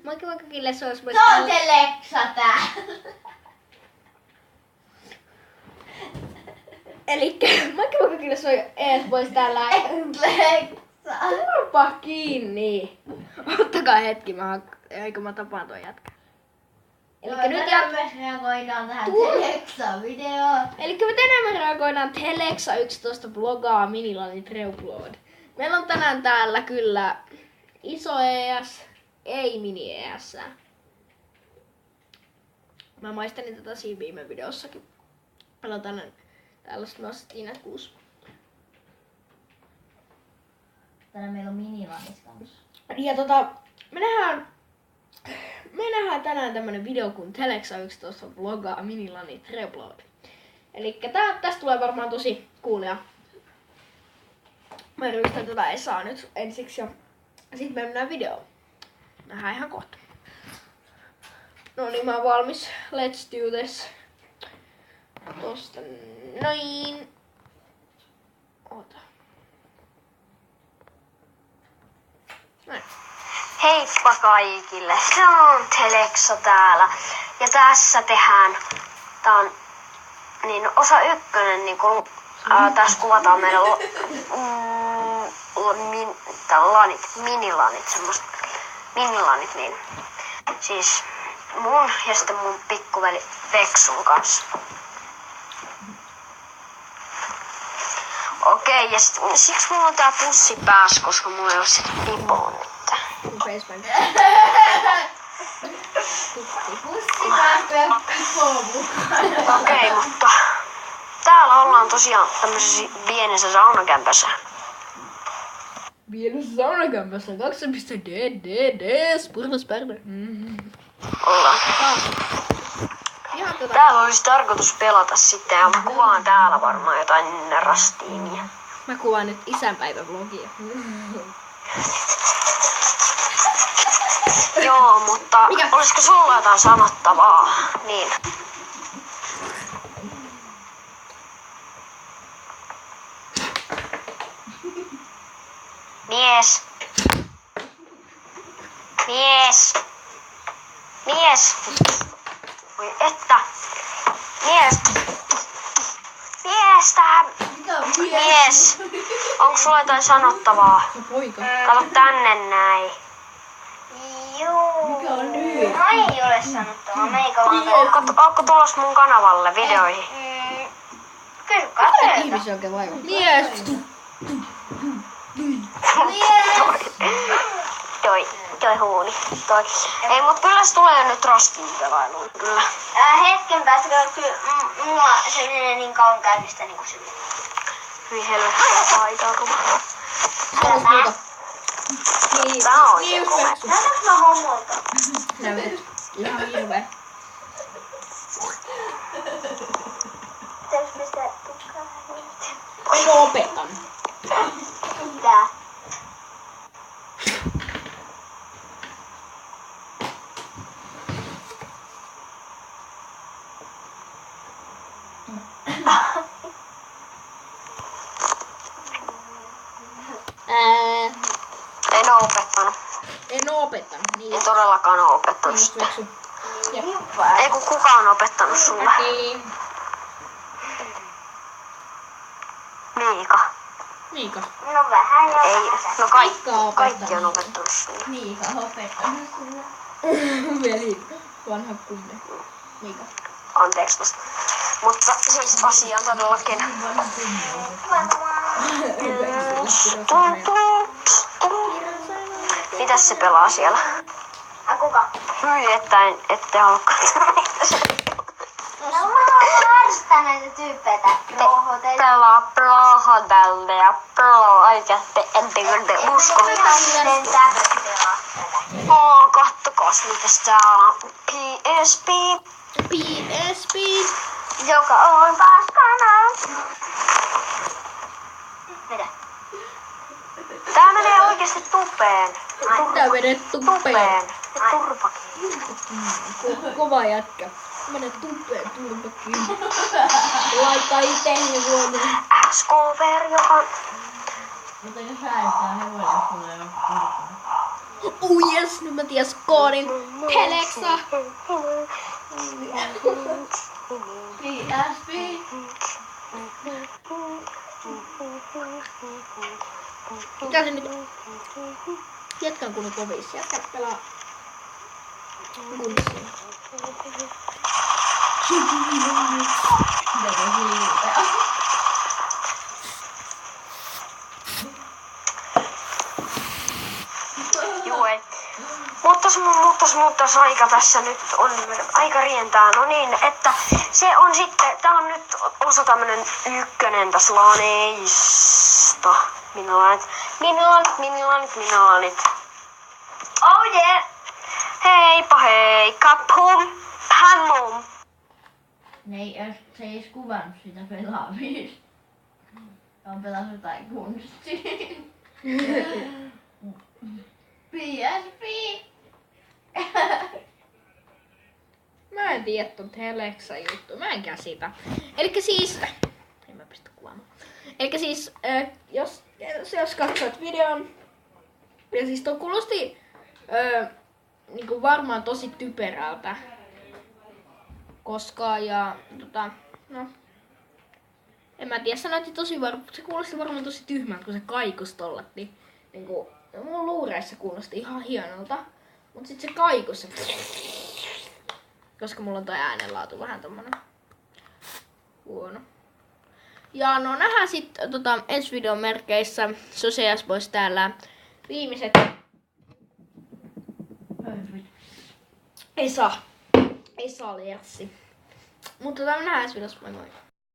Moikka kaikille, se olisi Se on se Leksa täällä. Elikkä moikka kaikille, se on Eesboys täällä. Leksa. Turpa kiinni. Ottakaa hetki, eikö mä tapaan toi jätkä. Elikkä nyt myös reagoidaan tähän Teleksa-videoon. Elikkä me tänään me reagoidaan Teleksa 11 vlogaa Minilani Treupload. Meillä on tänään täällä kyllä iso ES, ei mini ES. Mä maistelin tätä siinä viime videossakin. Meillä on tänään täällä myös Tinet 6. Tänään meillä on minilanis kanssa. Ja me nähdään tänään tämmönen video kun Teleksa 11 vlogaa Minilani Treupload. Elikkä tästä tulee varmaan tosi coolia. Mä ryystän tätä Esaa nyt ensiksi ja sit me mennään videoon. Nähdään ihan kohta. No niin, mä oon valmis. Let's do this. Tosta noin. Oota. Näin. Heippa kaikille, se on Teleksa täällä ja tässä tehdään, tää on niin osa 1, niin kun tässä kuvataan meidän minilanit, semmoset minilanit, niin siis mun ja sitten mun pikkuveli Veksun kanssa. Okei, ja siksi mulla on tää pussi päässä, koska mulla ei oo sitä pipoa nyt. Facebook. Pussi päästöä pipoon mukaan. Okei, mutta täällä ollaan tosiaan tämmöisessä pienessä saunakämpässä. Pienessä saunakämpässä 2.DDD, spurlaspärde. Ollaan. Ihan Täällä olisi tarkoitus pelata sitten ja mä kuvaan täällä varmaan jotain rastiinia. Mä kuvaan nyt isänpäivävlogia. Joo, mutta Mikä? olisiko sulla jotain sanottavaa? Niin. Mies. Mies. Mies. Voi että. Mies. Miestä. Mies. Onko sulla jotain sanottavaa? Poika. Kato tänne näin. Juu. Mikä on nyt? No ei ole sanottavaa, meikä vaan Ootko tulos mun kanavalle videoihin? Kyllä katsotaan. Ihmisiä oikein vaivaa. Mies! Toi huuli. Toi. Ei, mut kyllä se tulee nyt rostiin pelailuun. Kyllä. Hetken päästä, kun kyllä mulla se menee niin kauan käynnistä niin kuin se menee. Hyi helvettiä paitaruma. Haluais muuta. Niin, Tää on niin just kova. Veksu. Näytäks mä hommolta? Näytät. Ihan hirveä. Pitäis pistää tukkaa heti. Eikö opetan? Mitä? En oo opettanut. En oo opettanut. Niin. En todellakaan oo opettanut Just sitä. Veksu. Jep. Ei kun kukaan on opettanut sulle. Niin. Miika. Miika. No vähän jo. Ei. No Miika on kaikki on opettanut. opettanut sulle. Miika on opettanut sulle. Veli. Vanha kunne. Miika. Anteeksi musta. Mutta siis asia on todellakin. Mitäs se pelaa siellä? Kuka? Hyi, ette halua katsoa. No mä haluan harrastaa näitä tyyppeitä. Rohoteita. Pelaa plahatälle ja pelaa oikeasti ette kyllä usko. Miten tähdet pelaa tätä? Kattokas mitäs täällä on. PSP. PSP. Joka on paskana. Mitä? Tää menee oikeesti tupeen. Tää vedet tuppeen. Tupeen. Turpakin. Kova jätkä. Mene tuppeen turpakin. Laittaa itteen huomioon. S-cover, joka... Mutta jos häittää hevonen, jos tulee joku kurkku. Jes, nyt mä ties koodin. Telexa. PSP. Mikä se nyt? Jätkän kun on kovis. Jätkät pelaa kunssia. Mitä on hiljaa? Juu ei. Mutta aika tässä nyt on aika rientää. No niin, että se on sitten, tää on nyt osa tämmönen ykkönen tässä laneista. Millaanit. Oh yeah! Heippa hei, kaphum, hammum. Se ei edes kuvannut sitä pelaamista. On pelannut jotain kunstia. PSP! Mä en tiedä ton Telexa juttu. Mä en käsitä. Elikkä siis... En mä pistä kuvaamaan. Elikkä siis, jos katsot videon... Ja siis toi kuulosti niinku varmaan tosi typerältä. Koska no... En mä tiedä, se kuulosti varmaan tosi tyhmältä, kun se kaikus tolla. Niinku, mun luureissa kuulosti ihan hienolta. Mut sit se kaikus se... Koska mulla on toi äänenlaatu vähän tommonen huono. Ja no nähdään sit ensi videon merkeissä. Soseas pois täällä viimeiset. Esa Lersi. Mutta nähdään ensi videossa. Moi moi.